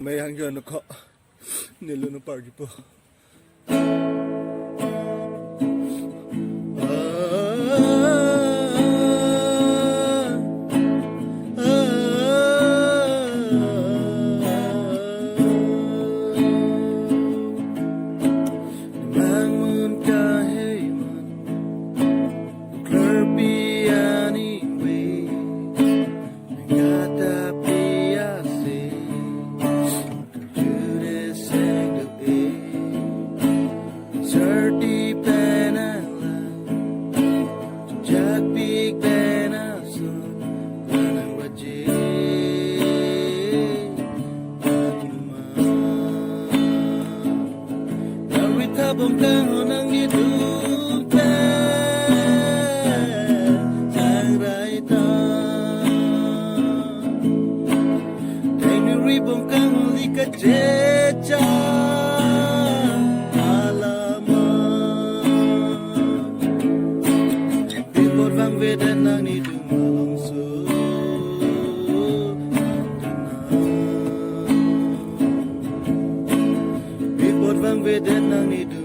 May hanggang ako nilo ng party po. Bông căng nang diduga Sangrai ta Kaini ribong kang lika jecha Alama Bipor bang vedan nang nidumalong su Bipor bang vedan nang nidumalong